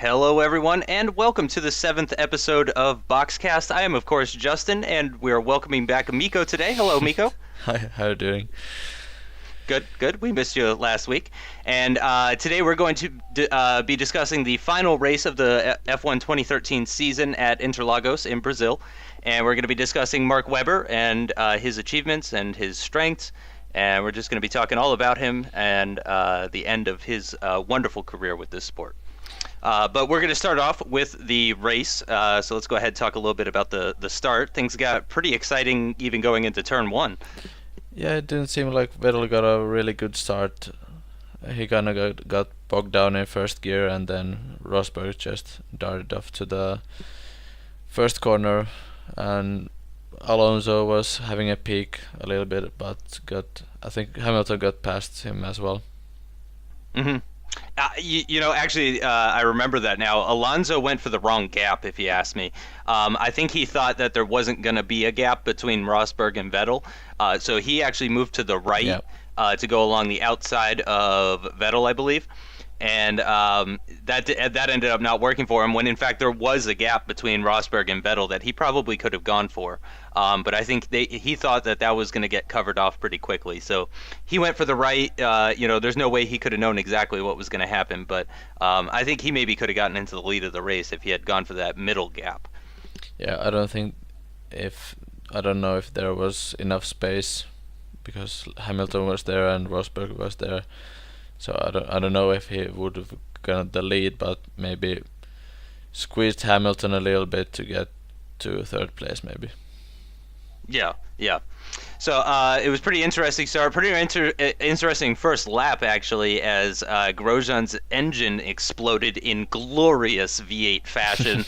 Hello, everyone, and welcome to the seventh episode of Box3Cast. I am, of course, Justin, and we are welcoming back Miko today. Hello, Miko. Hi, how are you doing? Good, good. We missed you last week. And today we're going to be discussing the final race of the F1 2013 season at Interlagos in Brazil. And we're going to be discussing Mark Webber and his achievements and his strengths. And we're just going to be talking all about him and the end of his wonderful career with this sport. But we're going to start off with the race. So let's go ahead and talk a little bit about the start. Things got pretty exciting even going into turn one. Yeah, it didn't seem like Vettel got a really good start. He kind of got bogged down in first gear, and then Rosberg just darted off to the first corner, and Alonso was having a peak a little bit, but I think Hamilton got past him as well. Mm-hmm. Actually, I remember that now. Alonso went for the wrong gap, if you ask me. I think he thought that there wasn't going to be a gap between Rosberg and Vettel, so he actually moved to the right to go along the outside of Vettel, I believe. And that ended up not working for him when, in fact, there was a gap between Rosberg and Vettel that he probably could have gone for. But I think he thought that was going to get covered off pretty quickly. So he went for the right. There's no way he could have known exactly what was going to happen. But I think he maybe could have gotten into the lead of the race if he had gone for that middle gap. Yeah, I don't know if there was enough space because Hamilton was there and Rosberg was there. So I don't know if he would have gotten the lead, but maybe squeezed Hamilton a little bit to get to third place, maybe. Yeah. So it was pretty interesting start, interesting first lap actually, as Grosjean's engine exploded in glorious V8 fashion,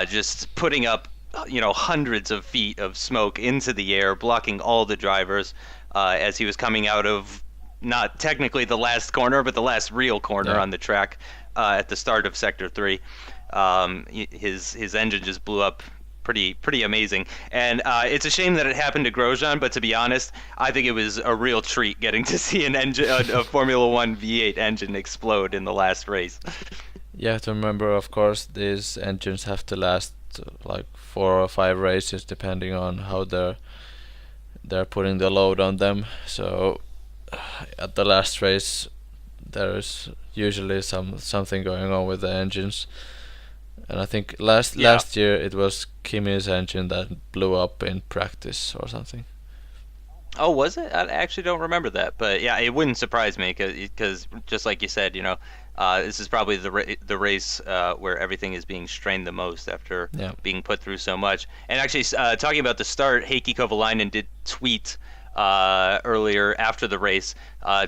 just putting up hundreds of feet of smoke into the air, blocking all the drivers as he was coming out of not technically the last corner, but the last real corner on the track at the start of Sector 3. His engine just blew up pretty amazing. And it's a shame that it happened to Grosjean, but to be honest, I think it was a real treat getting to see a Formula 1 V8 engine explode in the last race. You have to remember, of course, these engines have to last like 4 or 5 races depending on how they're putting the load on them. So at the last race there is usually something going on with the engines, and I think last year it was Kimi's engine that blew up in practice or something. Oh, was it? I actually don't remember that, but yeah, it wouldn't surprise me because just like you said, this is probably the race where everything is being strained the most after being put through so much. And actually, talking about the start, Heikki Kovalainen did tweet earlier after the race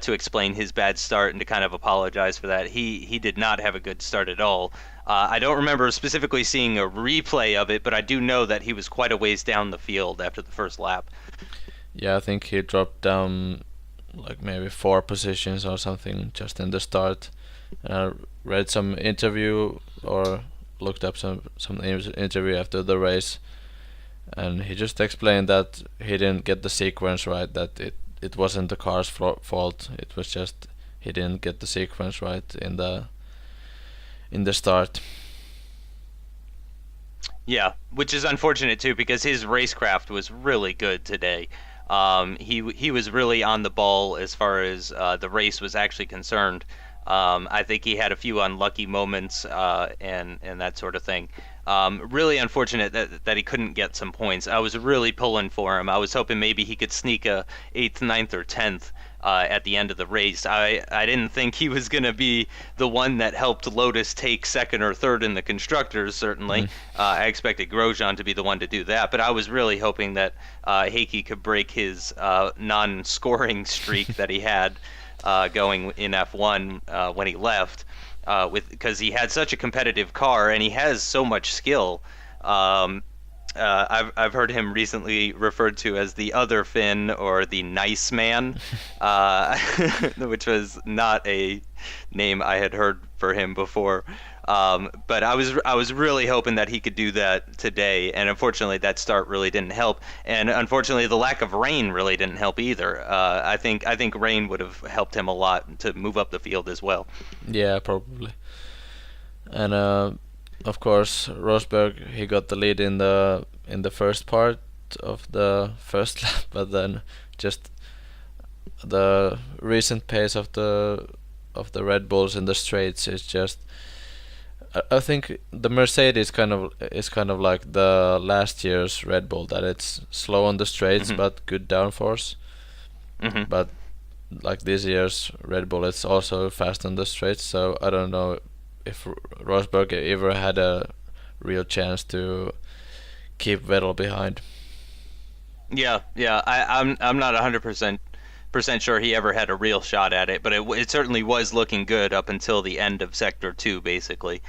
to explain his bad start and to kind of apologize for that. He did not have a good start at all. I don't remember specifically seeing a replay of it, but I do know that he was quite a ways down the field after the first lap. Yeah, I think he dropped down like maybe 4 positions or something just in the start. And I read some interview or looked up some interview after the race, and he just explained that he didn't get the sequence right, that it wasn't the car's fault, it was just he didn't get the sequence right in the start. Yeah, which is unfortunate too because his racecraft was really good today. He was really on the ball as far as the race was actually concerned. I think he had a few unlucky moments and that sort of thing. Really unfortunate that he couldn't get some points. I was really pulling for him. I was hoping maybe he could sneak a 8th, 9th, or 10th at the end of the race. I didn't think he was going to be the one that helped Lotus take 2nd or 3rd in the Constructors, certainly. I expected Grosjean to be the one to do that, but I was really hoping that Heikki could break his non-scoring streak that he had going in F1 when he left, because he had such a competitive car and he has so much skill. I've heard him recently referred to as the other Finn or the nice man, which was not a name I had heard for him before. But I was really hoping that he could do that today, and unfortunately that start really didn't help, and unfortunately the lack of rain really didn't help either. I think rain would have helped him a lot to move up the field as well. Yeah, probably. And of course, Rosberg, he got the lead in the first part of the first lap, but then just the recent pace of the Red Bulls in the straights is just. I think the Mercedes is kind of like the last year's Red Bull, that it's slow on the straights but good downforce. But like this year's Red Bull, it's also fast on the straights. So I don't know if Rosberg ever had a real chance to keep Vettel behind. Yeah, yeah. I'm not 100% sure he ever had a real shot at it, but it certainly was looking good up until the end of Sector 2, basically.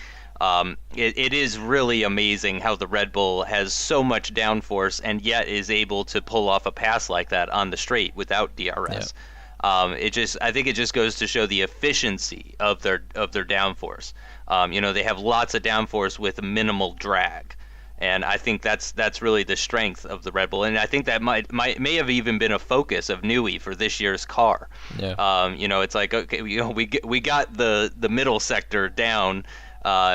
It is really amazing how the Red Bull has so much downforce and yet is able to pull off a pass like that on the straight without DRS. I think it just goes to show the efficiency of their downforce. They have lots of downforce with minimal drag. And I think that's really the strength of the Red Bull, and I think that may have even been a focus of Newey for this year's car. Yeah. It's like, okay, we got the middle sector down,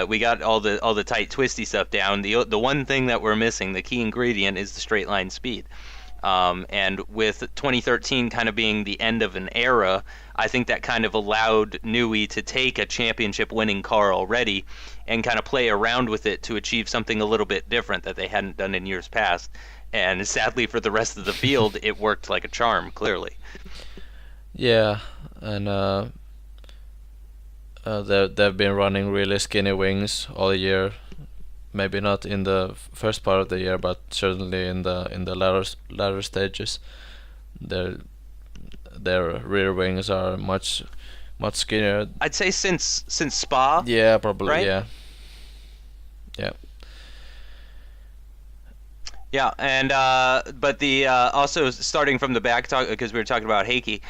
we got all the tight twisty stuff down. The one thing that we're missing, the key ingredient, is the straight line speed. And with 2013 kind of being the end of an era, I think that kind of allowed Newey to take a championship winning car already and kind of play around with it to achieve something a little bit different that they hadn't done in years past. And sadly for the rest of the field, it worked like a charm, clearly. Yeah, and they've been running really skinny wings all year. Maybe not in the first part of the year, but certainly in the latter stages, their rear wings are much skinnier. I'd say since Spa. Yeah, probably. Right? Yeah. Yeah. Yeah, and but the also starting from the back, because we were talking about Heikki,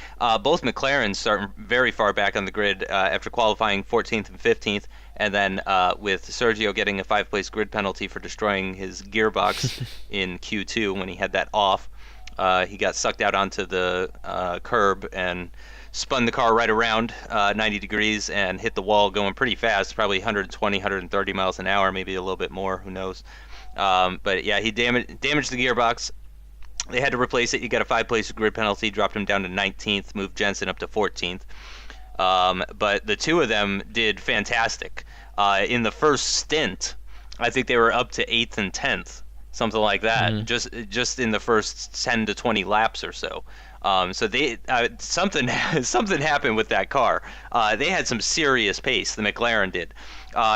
both McLarens start very far back on the grid after qualifying 14th and 15th, and then with Sergio getting a 5-place grid penalty for destroying his gearbox in Q2 when he had that off, he got sucked out onto the curb and spun the car right around 90 degrees and hit the wall going pretty fast, probably 120, 130 miles an hour, maybe a little bit more, who knows. But yeah, he damaged the gearbox. They had to replace it. He got a 5-place grid penalty, dropped him down to 19th, moved Jensen up to 14th. But the two of them did fantastic. In the first stint, I think they were up to 8th and 10th, something like that, just in the first 10 to 20 laps or so. So they something happened with that car. They had some serious pace. The McLaren did.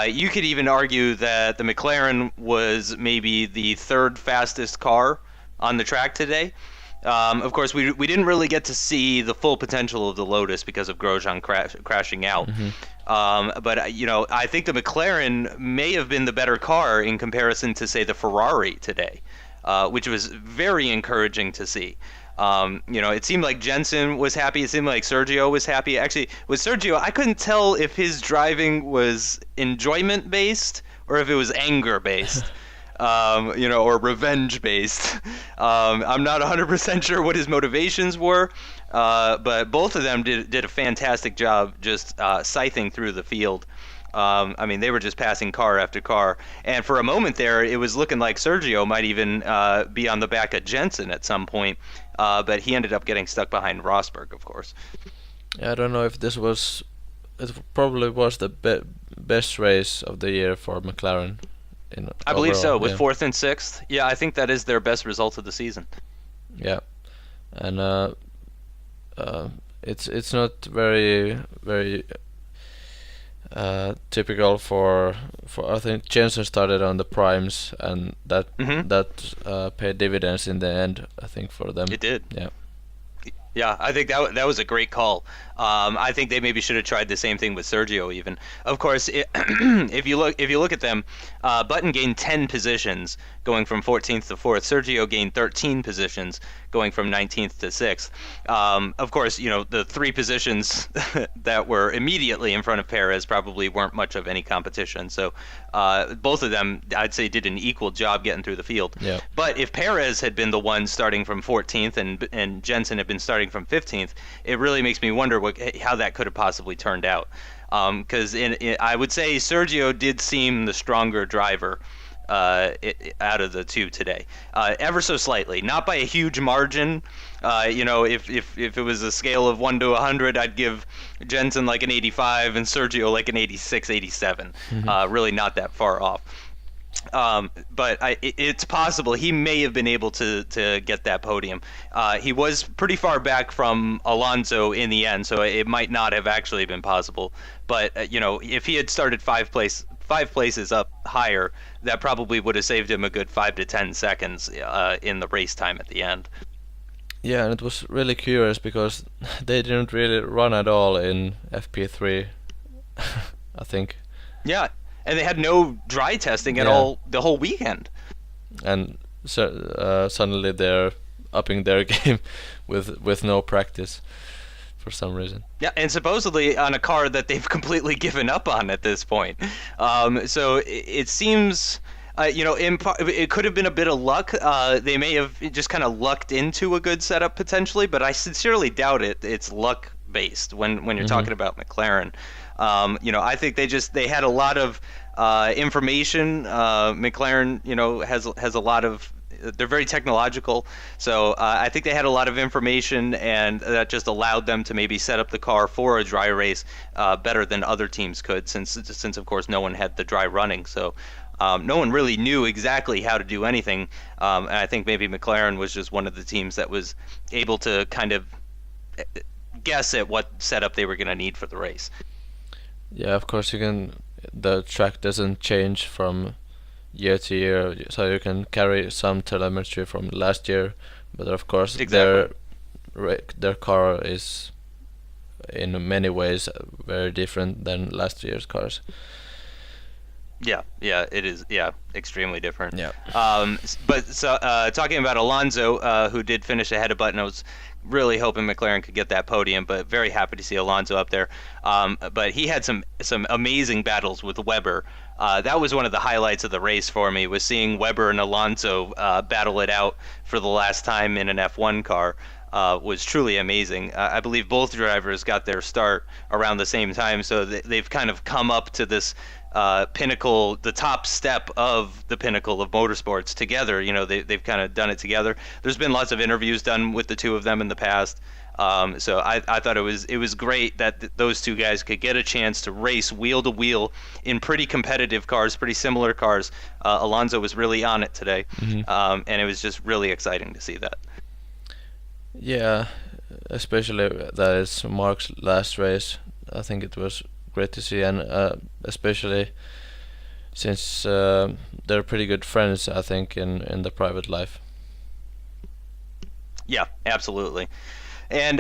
You could even argue that the McLaren was maybe the third fastest car on the track today. Of course, we didn't really get to see the full potential of the Lotus because of Grosjean crashing out. But I think the McLaren may have been the better car in comparison to, say, the Ferrari today, which was very encouraging to see. It seemed like Jensen was happy. It seemed like Sergio was happy. Actually, with Sergio, I couldn't tell if his driving was enjoyment based or if it was anger based. Or revenge based. I'm not 100% sure what his motivations were, but both of them did a fantastic job just scything through the field. They were just passing car after car, and for a moment there, it was looking like Sergio might even be on the back of Jensen at some point, but he ended up getting stuck behind Rosberg, of course. I don't know if it probably was the best race of the year for McLaren. I believe so, with 4th and 6th. Yeah, I think that is their best result of the season. Yeah, and it's not very typical for I think Jensen started on the primes, and that paid dividends in the end, I think, for them. It did. Yeah. Yeah, I think that was a great call. I think they maybe should have tried the same thing with Sergio even. Of course, if you look at them, Button gained 10 positions going from 14th to 4th. Sergio gained 13 positions going from 19th to 6th. Of course, the 3 positions that were immediately in front of Perez probably weren't much of any competition. So both of them, I'd say, did an equal job getting through the field. Yeah. But if Perez had been the one starting from 14th and Jensen had been starting from 15th, it really makes me wonder how that could have possibly turned out. Because I would say Sergio did seem the stronger driver out of the two today, ever so slightly, not by a huge margin. If it was a scale of 1 to 100, I'd give Jensen like an 85 and Sergio like an 86, 87. Really not that far off. But it's possible he may have been able to get that podium. He was pretty far back from Alonso in the end, so it might not have actually been possible. But if he had started five places up higher, that probably would have saved him a good 5 to 10 seconds in the race time at the end. Yeah, and it was really curious because they didn't really run at all in FP3, I think. Yeah, and they had no dry testing at all the whole weekend. And suddenly they're upping their game with no practice for some reason. Yeah, and supposedly on a car that they've completely given up on at this point. So it seems, it could have been a bit of luck. They may have just kind of lucked into a good setup potentially, but I sincerely doubt it's luck based when you're talking about McLaren. I think they had a lot of information. McLaren, has a lot of. They're very technological, so I think they had a lot of information, and that just allowed them to maybe set up the car for a dry race better than other teams could, since of course no one had the dry running. So no one really knew exactly how to do anything, and I think maybe McLaren was just one of the teams that was able to kind of guess at what setup they were going to need for the race. Yeah, of course the track doesn't change from year to year, so you can carry some telemetry from last year, but of course their car is in many ways very different than last year's cars. Yeah, it is. Yeah, extremely different. Yeah. But talking about Alonso, who did finish ahead of Button, I was really hoping McLaren could get that podium, but very happy to see Alonso up there. But he had some amazing battles with Webber. That was one of the highlights of the race for me, was seeing Webber and Alonso battle it out for the last time in an F1 car. Was truly amazing. I believe both drivers got their start around the same time, so they've kind of come up to this pinnacle, the top step of the pinnacle of motorsports together. They've kind of done it together. There's been lots of interviews done with the two of them in the past. So I thought it was great that those two guys could get a chance to race wheel to wheel in pretty competitive cars, pretty similar cars. Alonso was really on it today, and it was just really exciting to see that. Yeah, especially that is Mark's last race. I think it was great to see, and especially since they're pretty good friends, I think, in the private life. Yeah, absolutely. And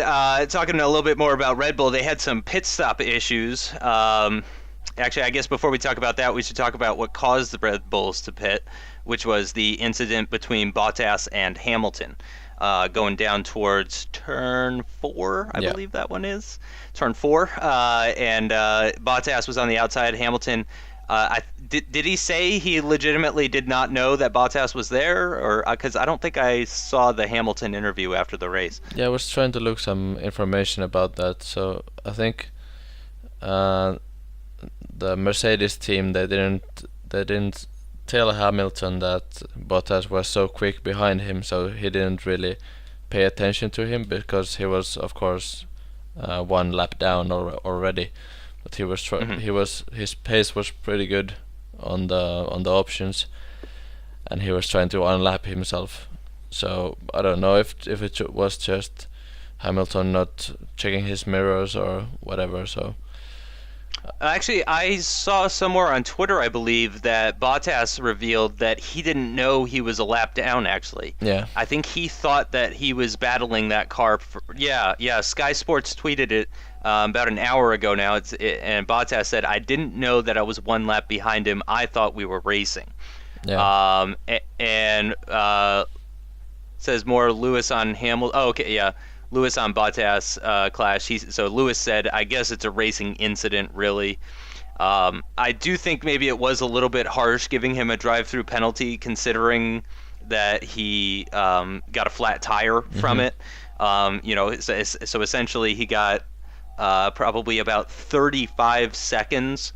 talking a little bit more about Red Bull, they had some pit stop issues. Actually, I guess before we talk about that, we should talk about what caused the Red Bulls to pit, which was the incident between Bottas and Hamilton. Going down towards turn 4, I believe that one is. Turn 4. And Bottas was on the outside. Hamilton, did he say he legitimately did not know that Bottas was there? Or because I don't think I saw the Hamilton interview after the race. Yeah, I was trying to look some information about that. So I think the Mercedes team, they didn't tell Hamilton that Bottas was so quick behind him, so he didn't really pay attention to him because he was, of course, one lap down already. But he was his pace was pretty good on the options, and he was trying to unlap himself. So I don't know if it was just Hamilton not checking his mirrors or whatever. So. Actually, I saw somewhere on Twitter, I believe, that Bottas revealed that he didn't know he was a lap down, actually. Yeah. I think he thought that he was battling that car. Yeah. Sky Sports tweeted it about an hour ago now, and Bottas said, "I didn't know that I was one lap behind him. I thought we were racing." Yeah. And says more Lewis on Hamilton. Oh, okay, yeah. Lewis on Bottas clash. So Lewis said, I guess it's a racing incident, really. I do think maybe it was a little bit harsh giving him a drive-through penalty, considering that he got a flat tire from it. So essentially he got probably about 35 seconds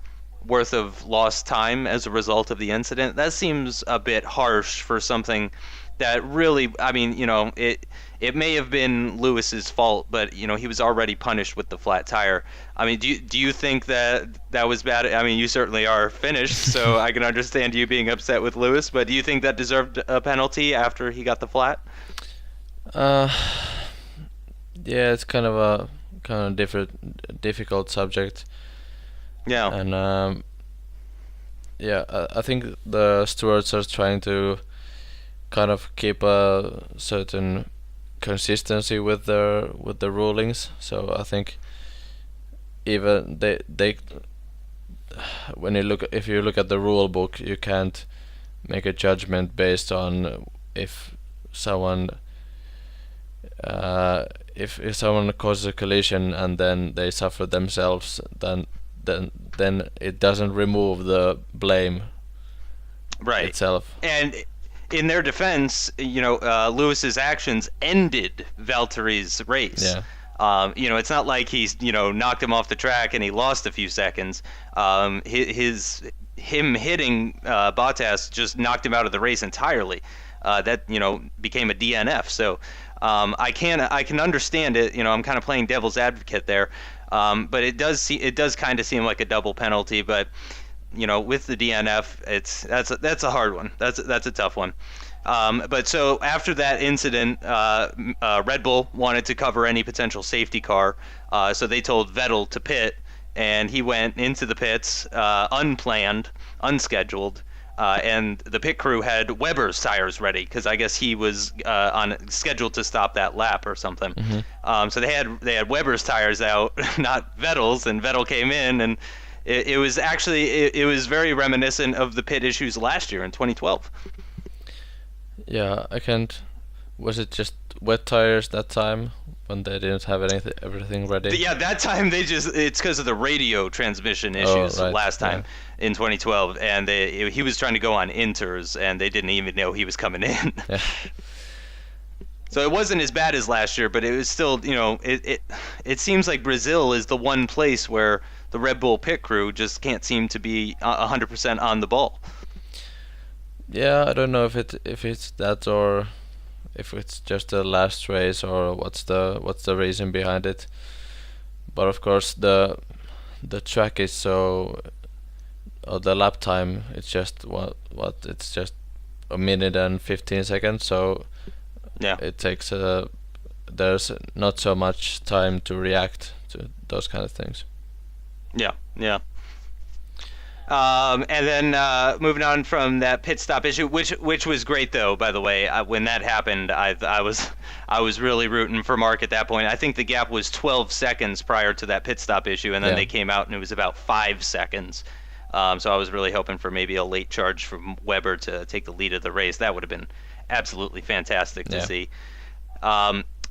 worth of lost time as a result of the incident. That seems a bit harsh for something that really, I mean, it may have been Lewis's fault, but he was already punished with the flat tire. I mean, do you think that was bad? I mean, you certainly are finished, so I can understand you being upset with Lewis, but do you think that deserved a penalty after he got the flat? Uh, yeah, it's kind of difficult subject, Yeah. and yeah, I think the stewards are trying to kind of keep a certain consistency with the rulings. So I think even they when if you look at the rule book, you can't make a judgment based on if someone if someone causes a collision and then they suffer themselves, then it doesn't remove the blame Right. itself. And in their defense, Lewis's actions ended Valtteri's race. Yeah. It's not like he's, knocked him off the track and he lost a few seconds. Him hitting Bottas just knocked him out of the race entirely. That became a DNF. So I can understand it. I'm kind of playing devil's advocate there. But it does kind of seem like a double penalty. But with the DNF, that's a hard one. That's a tough one. But so after that incident, Red Bull wanted to cover any potential safety car, so they told Vettel to pit, and he went into the pits unplanned, unscheduled, and the pit crew had Webber's tires ready because I guess he was scheduled to stop that lap or something. Mm-hmm. So they had Webber's tires out, not Vettel's, and Vettel came in and. It was actually it was very reminiscent of the pit issues last year in 2012. Yeah, I can't. Was it just wet tires that time when they didn't have everything ready? Yeah, that time it's because of the radio transmission issues last time in 2012, and he was trying to go on inters, and they didn't even know he was coming in. Yeah. So it wasn't as bad as last year, but it was still, it seems like Brazil is the one place where the Red Bull pit crew just can't seem to be 100% on the ball. Yeah, I don't know if it's that or if it's just the last race or what's the reason behind it. But of course the track is so, or the lap time, it's just it's just a minute and 15 seconds, so yeah, it takes there's not so much time to react to those kind of things. Yeah. And then moving on from that pit stop issue, which was great though, by the way. When that happened, I was really rooting for Mark at that point. I think the gap was 12 seconds prior to that pit stop issue, and then they came out and it was about 5 seconds. So I was really hoping for maybe a late charge from Webber to take the lead of the race. That would have been absolutely fantastic to see.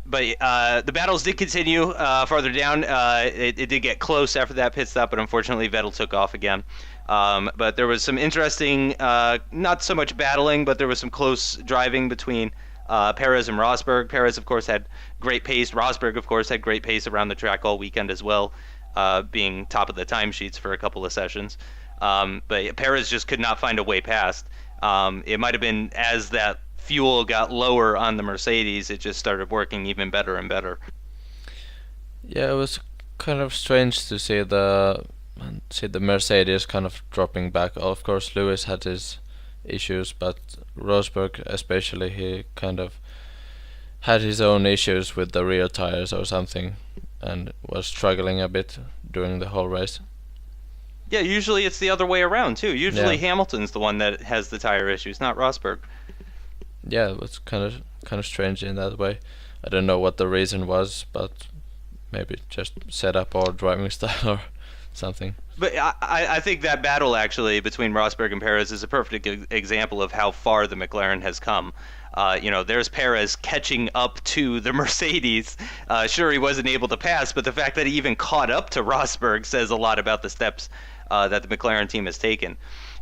But the battles did continue farther down. It did get close after that pit stop, but unfortunately Vettel took off again. But there was some interesting, not so much battling, but there was some close driving between Perez and Rosberg. Perez, of course, had great pace. Rosberg, of course, had great pace around the track all weekend as well, being top of the timesheets for a couple of sessions. But Perez just could not find a way past. It might have been as that fuel got lower on the Mercedes, it just started working even better and better. Yeah, it was kind of strange to see the Mercedes kind of dropping back. Of course, Lewis had his issues, but Rosberg especially, he kind of had his own issues with the rear tires or something, and was struggling a bit during the whole race. Yeah, usually it's the other way around too. Usually Hamilton's the one that has the tire issues, not Rosberg. Yeah, it was kind of strange in that way. I don't know what the reason was, but maybe just setup or driving style or something. But I think that battle actually between Rosberg and Perez is a perfect example of how far the McLaren has come. There's Perez catching up to the Mercedes. Sure, he wasn't able to pass, but the fact that he even caught up to Rosberg says a lot about the steps that the McLaren team has taken.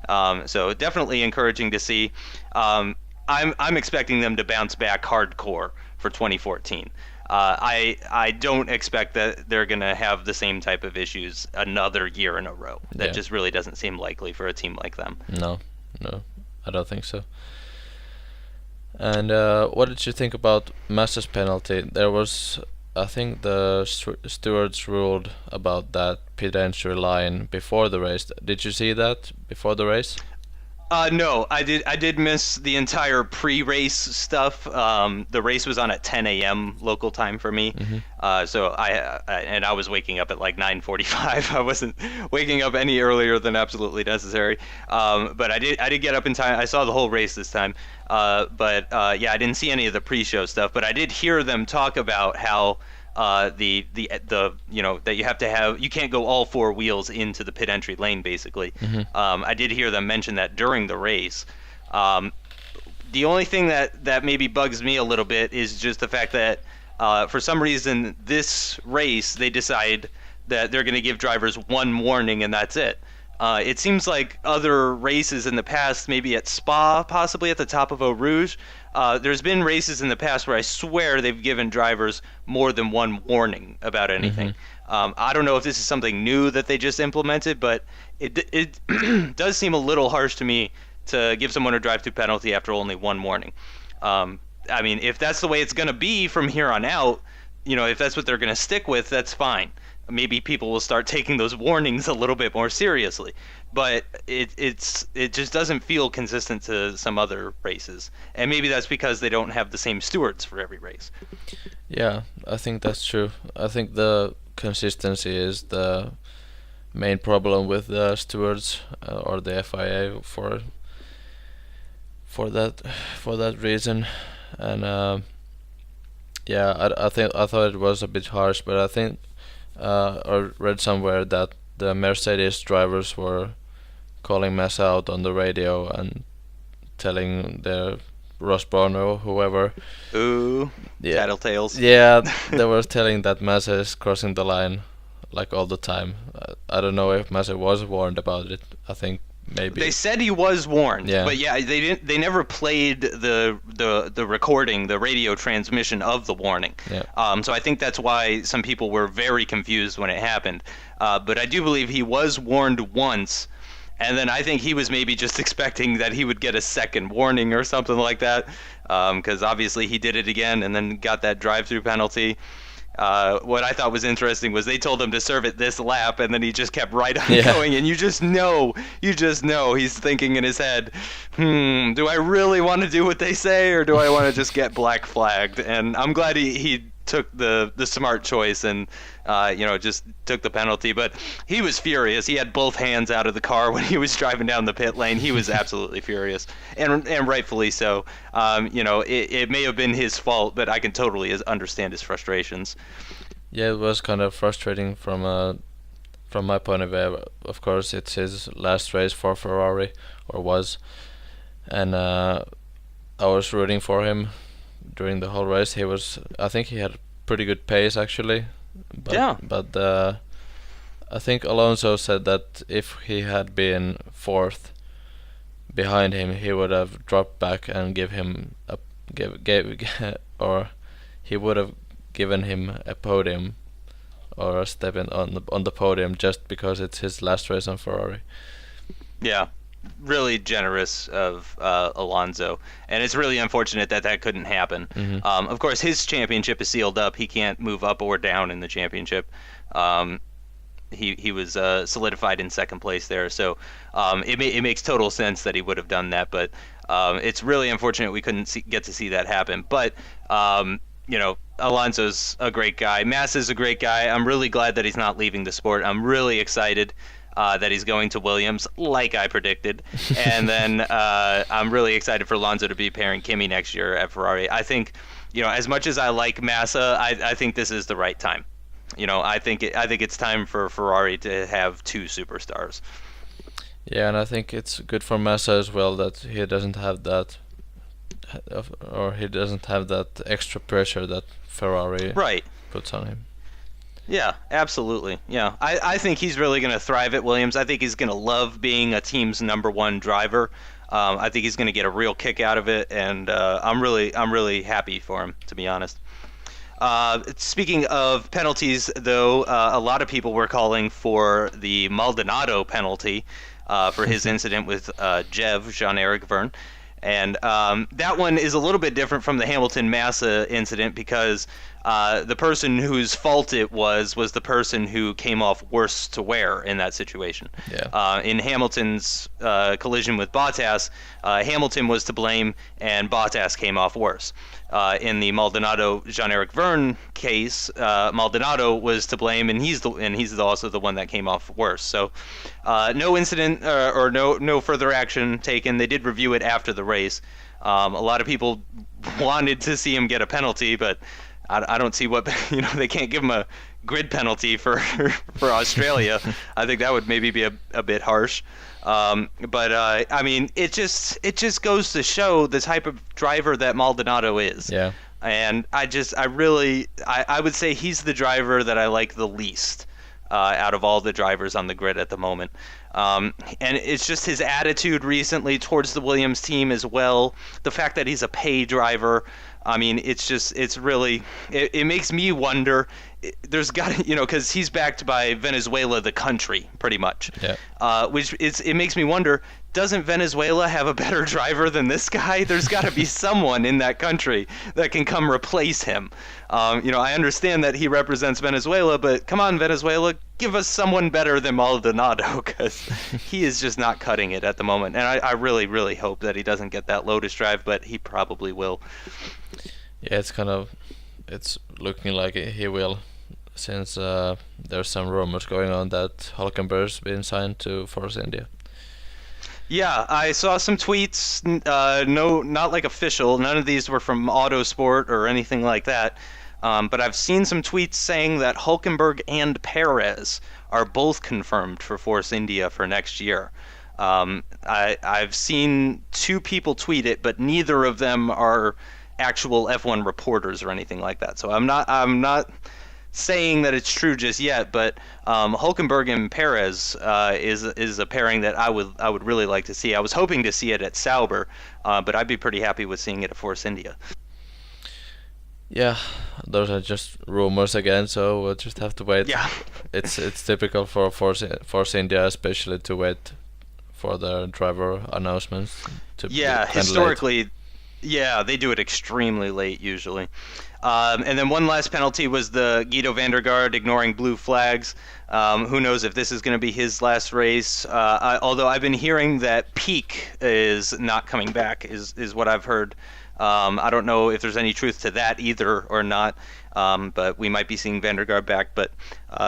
So definitely encouraging to see. I'm expecting them to bounce back hardcore for 2014. I don't expect that they're going to have the same type of issues another year in a row. That Yeah. just really doesn't seem likely for a team like them. No, no, I don't think so. And what did you think about Massa's penalty? There was, I think the stewards ruled about that pit entry line before the race. Did you see that before the race? No, I did. I did miss the entire pre-race stuff. The race was on at 10 a.m. local time for me, Hmm. so I was waking up at like 9:45. I wasn't waking up any earlier than absolutely necessary. But I did get up in time. I saw the whole race this time. But yeah, I didn't see any of the pre-show stuff. But I did hear them talk about how the that you can't go all four wheels into the pit entry lane basically. Hmm. I did hear them mention that during the race. Um, the only thing that maybe bugs me a little bit is just the fact that for some reason this race they decide that they're going to give drivers one warning and that's it. It seems like other races in the past, maybe at Spa, possibly at the top of Eau Rouge, there's been races in the past where I swear they've given drivers more than one warning about anything. I don't know if this is something new that they just implemented, but it does seem a little harsh to me to give someone a drive-through penalty after only one warning. I mean, if that's the way it's going to be from here on out, if that's what they're going to stick with, that's fine. Maybe people will start taking those warnings a little bit more seriously. But it just doesn't feel consistent to some other races, and maybe that's because they don't have the same stewards for every race. Yeah, I think that's true. I think the consistency is the main problem with the stewards or the FIA for that for that reason, and yeah, I thought it was a bit harsh, but I think I read somewhere that the Mercedes drivers were calling Massa out on the radio and telling their Ross Brawn or whoever. Ooh, Yeah, tattletales. yeah, they were telling that Massa is crossing the line like all the time. I don't know if Massa was warned about it. I think maybe. They said he was warned, Yeah. but yeah, they didn't. They never played the recording, the radio transmission of the warning. Yeah. So I think that's why some people were very confused when it happened. But I do believe he was warned once, and then I think he was maybe just expecting that he would get a second warning or something like that, because obviously he did it again and then got that drive-through penalty. What I thought was interesting was they told him to serve it this lap, and then he just kept right on going, and you just know he's thinking in his head, do I really want to do what they say, or do I want to just get black flagged? And I'm glad he took the smart choice and just took the penalty. But he was furious. He had both hands out of the car when he was driving down the pit lane. He was absolutely furious, and rightfully so. It may have been his fault, but I can totally understand his frustrations. Yeah, it was kind of frustrating from my point of view. Of course, it's his last race for Ferrari, or was, and I was rooting for him during the whole race. I think he had pretty good pace actually. But, Yeah. But I think Alonso said that if he had been fourth behind him, he would have dropped back and or he would have given him a podium or a step on the podium just because it's his last race on Ferrari. Yeah, really generous of Alonso, and it's really unfortunate that couldn't happen. Mhm. Of course, his championship is sealed up. He can't move up or down in the championship. He was solidified in second place there, so it makes total sense that he would have done that. But it's really unfortunate we couldn't get to see that happen. But Alonso's a great guy. Massa's a great guy. I'm really glad that he's not leaving the sport. I'm really excited that he's going to Williams, like I predicted. And then I'm really excited for Alonso to be pairing Kimi next year at Ferrari. I think, as much as I like Massa, I think this is the right time. I think it's time for Ferrari to have two superstars. Yeah, and I think it's good for Massa as well that he doesn't have that, or he doesn't have that extra pressure that Ferrari Right. puts on him. Yeah, absolutely. Yeah, I think he's really going to thrive at Williams. I think he's going to love being a team's number one driver. I think he's going to get a real kick out of it, and I'm really happy for him, to be honest. Speaking of penalties, though, a lot of people were calling for the Maldonado penalty for his incident with Jean-Eric Verne. And that one is a little bit different from the Hamilton Massa incident because the person whose fault it was the person who came off worse to wear in that situation. Yeah. In Hamilton's collision with Bottas, Hamilton was to blame and Bottas came off worse. In the Maldonado Jean-Eric Verne case, Maldonado was to blame, and he's also the one that came off worse. So, no incident or no further action taken. They did review it after the race. A lot of people wanted to see him get a penalty, but I don't see what they can't give him a grid penalty for for Australia. I think that would maybe be a bit harsh. But I mean, it just goes to show the type of driver that Maldonado is. Yeah. And I would say he's the driver that I like the least out of all the drivers on the grid at the moment. And it's just his attitude recently towards the Williams team as well. The fact that he's a pay driver. I mean, it makes me wonder. There's got to, because he's backed by Venezuela, the country, pretty much. Yeah. It makes me wonder, doesn't Venezuela have a better driver than this guy? There's got to be someone in that country that can come replace him. I understand that he represents Venezuela, but come on, Venezuela, give us someone better than Maldonado, because he is just not cutting it at the moment. And I really, really hope that he doesn't get that Lotus drive, but he probably will. Yeah, it's looking like he will, since there's some rumors going on that Hulkenberg's been signed to Force India. Yeah, I saw some tweets. No, not like official. None of these were from Autosport or anything like that. But I've seen some tweets saying that Hulkenberg and Perez are both confirmed for Force India for next year. I've seen two people tweet it, but neither of them are actual F1 reporters or anything like that. So I'm not saying that it's true just yet, but Hulkenberg and Perez is a pairing that I would really like to see. I was hoping to see it at Sauber, but I'd be pretty happy with seeing it at Force India. Yeah, those are just rumors again, so we'll just have to wait. Yeah. It's typical for Force India especially to wait for their driver announcements to be historically late. Yeah, they do it extremely late usually. And then one last penalty was the Guido van der Garde ignoring blue flags. Who knows if this is going to be his last race. Although I've been hearing that Peak is not coming back, is what I've heard. I don't know if there's any truth to that either or not. But we might be seeing van der Garde back, but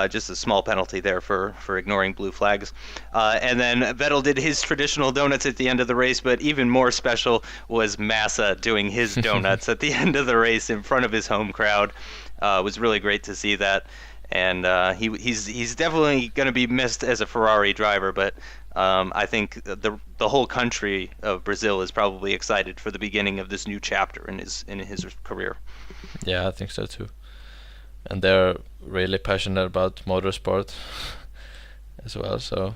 just a small penalty there for ignoring blue flags. And then Vettel did his traditional donuts at the end of the race, but even more special was Massa doing his donuts at the end of the race in front of his home crowd. It was really great to see that. And he's definitely going to be missed as a Ferrari driver, but I think the whole country of Brazil is probably excited for the beginning of this new chapter in his career. Yeah, I think so too. And they're really passionate about motorsport as well, so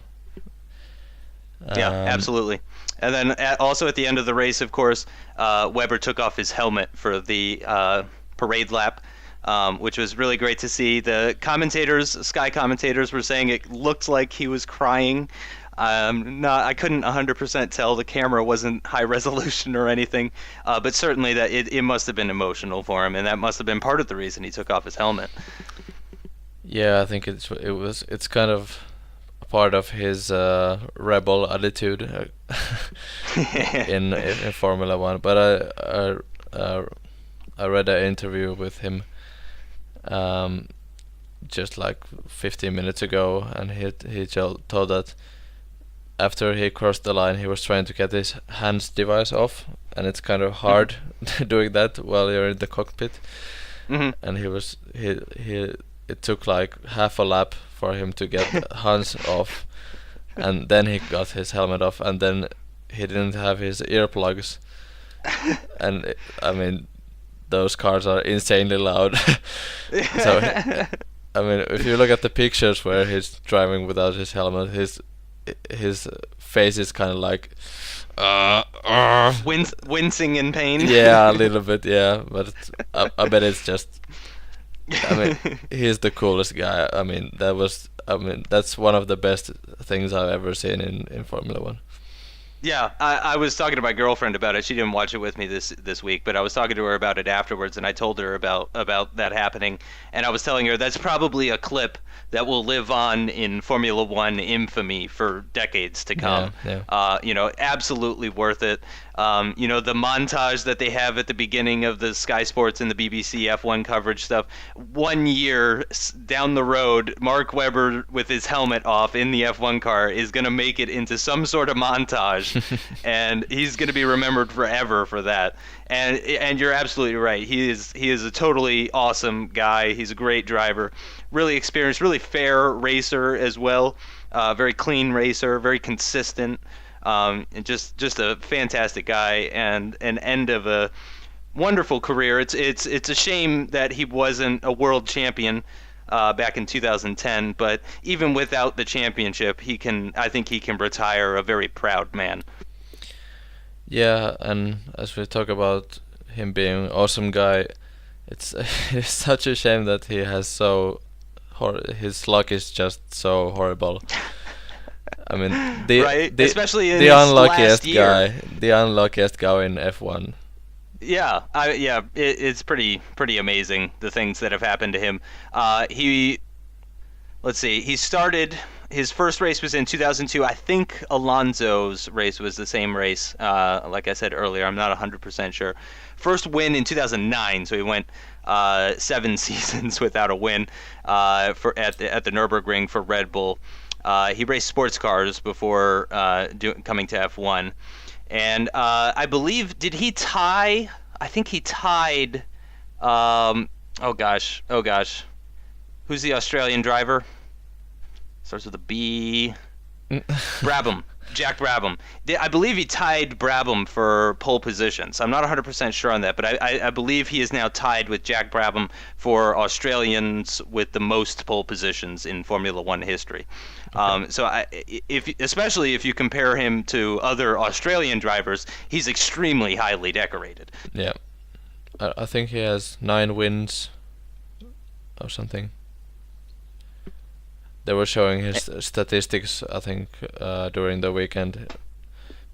yeah, absolutely. And then also at the end of the race, of course, Webber took off his helmet for the parade lap, which was really great to see. The Sky commentators were saying it looked like he was crying. I couldn't 100% tell. The camera wasn't high resolution or anything, but certainly that it must have been emotional for him, and that must have been part of the reason he took off his helmet. Yeah, I think it's kind of a part of his rebel attitude in Formula One. But I read an interview with him just like 15 minutes ago, and he told that after he crossed the line, he was trying to get his hands device off, and it's kind of hard doing that while you're in the cockpit. Mm-hmm. And it took like half a lap for him to get hands off, and then he got his helmet off, and then he didn't have his earplugs. And I mean, those cars are insanely loud. So I mean, if you look at the pictures where he's driving without his helmet, his face is kind of like wincing in pain. Yeah, a little bit, yeah, but I bet it's just I mean, he's the coolest guy. I mean, that's one of the best things I've ever seen in Formula One. Yeah, I was talking to my girlfriend about it. She didn't watch it with me this week, but I was talking to her about it afterwards, and I told her about that happening, and I was telling her that's probably a clip that will live on in Formula One infamy for decades to come. Yeah, yeah. Absolutely worth it. The montage that they have at the beginning of the Sky Sports and the BBC F1 coverage stuff. 1 year down the road, Mark Webber with his helmet off in the F1 car is going to make it into some sort of montage, and he's going to be remembered forever for that. And you're absolutely right. He is a totally awesome guy. He's a great driver, really experienced, really fair racer as well. Very clean racer, very consistent. And just a fantastic guy and an end of a wonderful career. It's a shame that he wasn't a world champion back in 2010, but even without the championship, I think he can retire a very proud man. Yeah, and as we talk about him being an awesome guy, it's it's such a shame that he has his luck is just so horrible. I mean, right, especially in the his unluckiest last year. the unluckiest guy in F1. Yeah, it's pretty amazing the things that have happened to him. Let's see, he started. His first race was in 2002. I think Alonso's race was the same race. Like I said earlier, I'm not 100% sure. First win in 2009, so he went 7 seasons without a win at the Nürburgring for Red Bull. He raced sports cars before coming to F1. And I believe, did he tie? I think he tied. Oh gosh. Who's the Australian driver? Starts with a B. Brabham. Jack Brabham. I believe he tied Brabham for pole positions. I'm not 100% sure on that, but I believe he is now tied with Jack Brabham for Australians with the most pole positions in Formula One history. Okay. Especially if you compare him to other Australian drivers, he's extremely highly decorated. Yeah. I think he has 9 wins or something. They were showing his statistics, I think, during the weekend,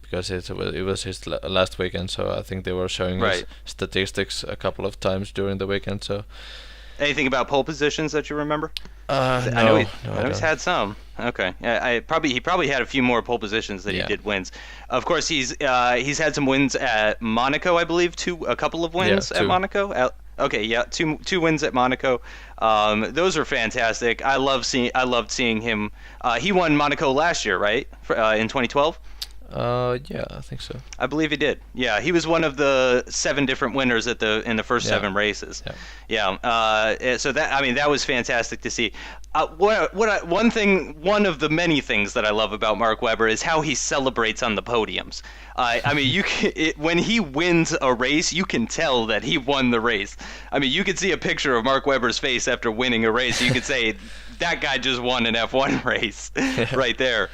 because it was his last weekend. So I think they were showing his statistics a couple of times during the weekend. So, anything about pole positions that you remember? No, I know he's had some. Okay, he probably had a few more pole positions than he did wins. Of course, he's had some wins at Monaco, I believe, a couple of wins at Monaco. Okay, yeah, two wins at Monaco. Those are fantastic. I loved seeing him. He won Monaco last year, right? In 2012. Yeah, I think so. I believe he did. Yeah, he was one of the 7 different winners in the first 7 races. Yeah. So that was fantastic to see. One of the many things that I love about Mark Webber is how he celebrates on the podiums. When he wins a race, you can tell that he won the race. I mean, you could see a picture of Mark Webber's face after winning a race. You could say that guy just won an F1 race right there.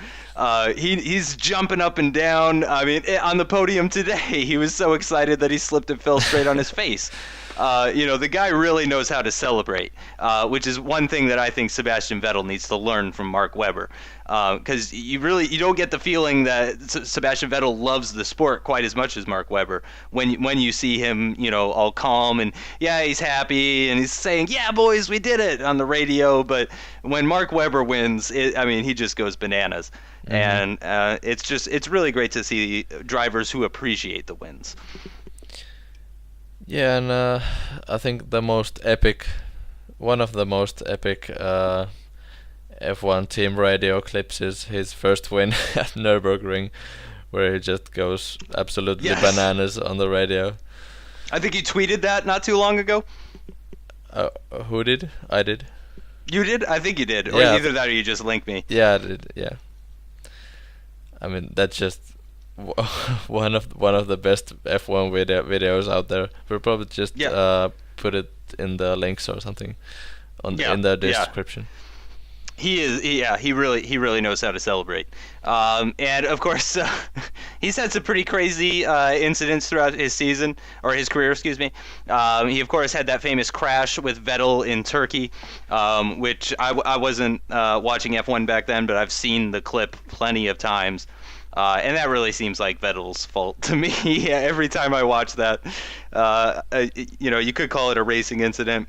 He's jumping up and down. I mean, on the podium today, he was so excited that he slipped and fell straight on his face. The guy really knows how to celebrate, which is one thing that I think Sebastian Vettel needs to learn from Mark Webber. Because you don't get the feeling that Sebastian Vettel loves the sport quite as much as Mark Webber. When you see him, all calm and he's happy and he's saying, "Yeah, boys, we did it" on the radio. But when Mark Webber wins, he just goes bananas. Mm-hmm. And it's really great to see drivers who appreciate the wins. Yeah, and I think one of the most epic F1 team radio clips is his first win at Nürburgring, where he just goes absolutely bananas on the radio. I think you tweeted that not too long ago. Who did? I did. You did? I think you did. Or either that or you just linked me. Yeah, I did. Yeah. I mean, that's just one of the best F1 videos out there. We'll probably just put it in the links or something in the description. He is, yeah. He really knows how to celebrate. And of course, he's had some pretty crazy incidents throughout his season or his career, excuse me. He of course had that famous crash with Vettel in Turkey, which I wasn't watching F1 back then, but I've seen the clip plenty of times. And that really seems like Vettel's fault to me. Yeah, every time I watch that, you could call it a racing incident,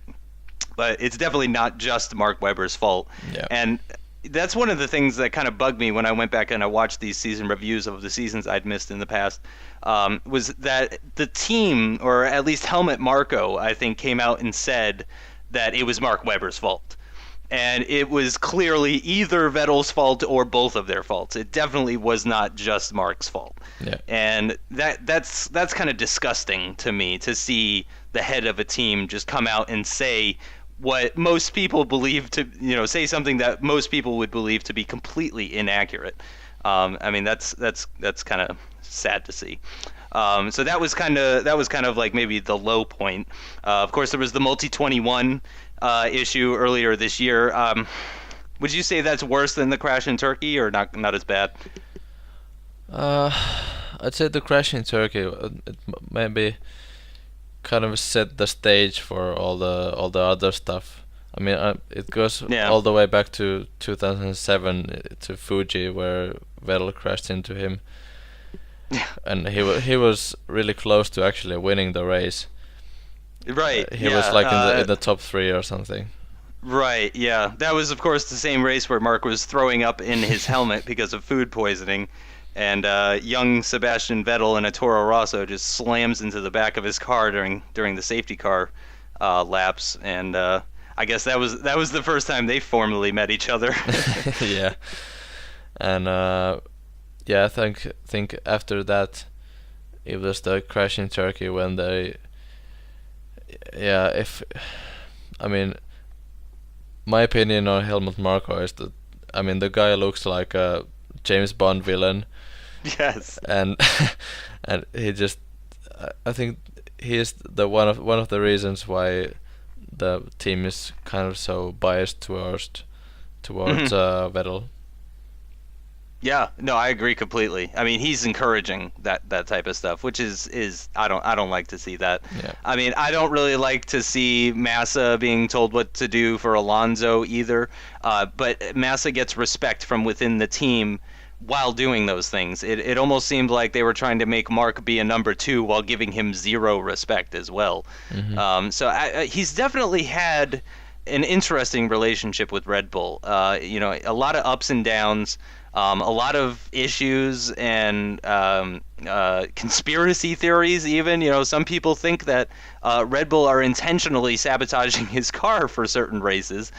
but it's definitely not just Mark Webber's fault. Yeah. And that's one of the things that kind of bugged me when I went back and I watched these season reviews of the seasons I'd missed in the past, was that the team, or at least Helmut Marko, I think, came out and said that it was Mark Webber's fault. And it was clearly either Vettel's fault or both of their faults. It definitely was not just Mark's fault. Yeah. And that's kind of disgusting to me, to see the head of a team just come out and say what most people believe to, say something that most people would believe to be completely inaccurate. I mean, that's kind of sad to see. So that was kind of like maybe the low point. Of course, there was the Multi 21 issue earlier this year. Would you say that's worse than the crash in Turkey, or not as bad? I'd say the crash in Turkey it maybe kind of set the stage for all the other stuff. I mean, it goes all the way back to 2007 to Fuji, where Vettel crashed into him, and he was really close to actually winning the race. Right. He was like in the top 3 or something. Right. Yeah. That was, of course, the same race where Mark was throwing up in his helmet because of food poisoning. And young Sebastian Vettel in a Toro Rosso just slams into the back of his car during the safety car laps, and I guess that was the first time they formally met each other. Yeah, and yeah, I think after that, it was the crash in Turkey when they, I mean, my opinion on Helmut Marko is that, I mean, the guy looks like a James Bond villain. Yes. And and he just, I think he is the one of the reasons why the team is kind of so biased towards Vettel. Yeah, no, I agree completely. I mean, he's encouraging that type of stuff, which is I don't like to see that. Yeah. I mean, I don't really like to see Massa being told what to do for Alonso either. But Massa gets respect from within the team while doing those things. It almost seemed like they were trying to make Mark be a number 2 while giving him zero respect as well. Mm-hmm. So he's definitely had an interesting relationship with Red Bull. A lot of ups and downs. A lot of issues and conspiracy theories even. Some people think that Red Bull are intentionally sabotaging his car for certain races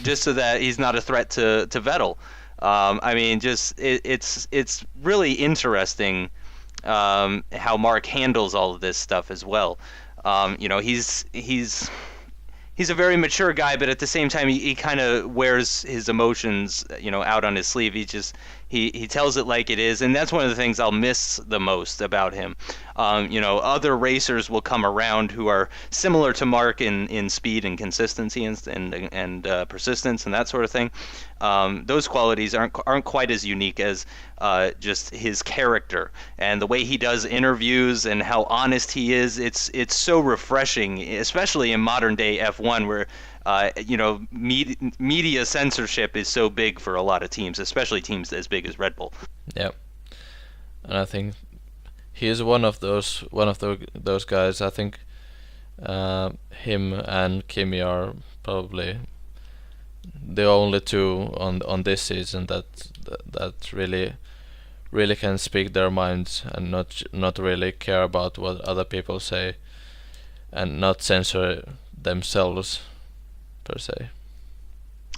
just so that he's not a threat to Vettel. I mean, just it's really interesting how Mark handles all of this stuff as well. He's a very mature guy, but at the same time, he kind of wears his emotions, out on his sleeve. He tells it like it is, and that's one of the things I'll miss the most about him. Other racers will come around who are similar to Mark in speed and consistency and persistence and that sort of thing. Those qualities aren't quite as unique as just his character and the way he does interviews and how honest he is. It's so refreshing, especially in modern day F1 where media censorship is so big for a lot of teams, especially teams as big as Red Bull. Yeah, and I think he is one of those guys. I think him and Kimi are probably the only two on this season that really can speak their minds and not really care about what other people say and not censor themselves per se.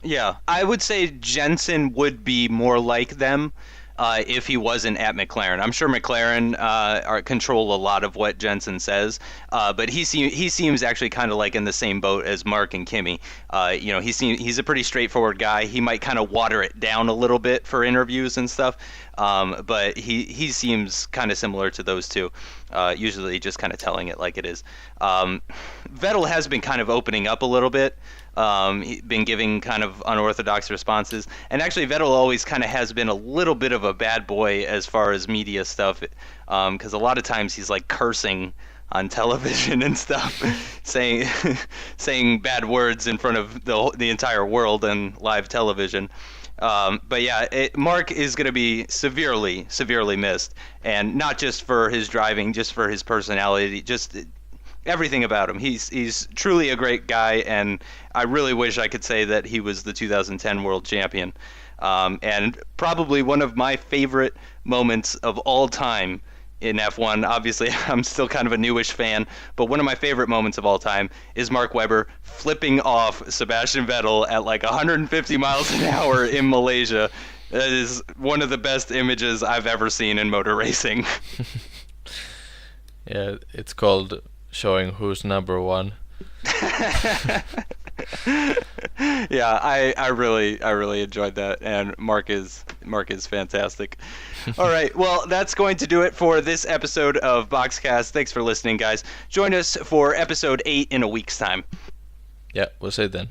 Yeah, I would say Jensen would be more like them if he wasn't at McLaren. I'm sure McLaren control a lot of what Jensen says, but he seems actually kind of like in the same boat as Mark and Kimi. He's a pretty straightforward guy. He might kind of water it down a little bit for interviews and stuff, But he seems kind of similar to those two, usually just kind of telling it like it is. Vettel has been kind of opening up a little bit. He's been giving kind of unorthodox responses, and actually Vettel always kind of has been a little bit of a bad boy as far as media stuff, because a lot of times he's like cursing on television and stuff, saying saying bad words in front of the entire world on live television. But yeah, Mark is going to be severely missed, and not just for his driving, just for his personality, just everything about him. He's truly a great guy, and I really wish I could say that he was the 2010 world champion. And probably one of my favorite moments of all time in F1. Obviously, I'm still kind of a newish fan, but one of my favorite moments of all time is Mark Webber flipping off Sebastian Vettel at like 150 miles an hour in Malaysia. That is one of the best images I've ever seen in motor racing. Yeah, it's called showing who's number one. Yeah, I really enjoyed that, and Mark is fantastic. All right, well, that's going to do it for this episode of Box$Cast. Thanks for listening, guys. Join us for episode 8 in a week's time. Yeah, we'll see you then.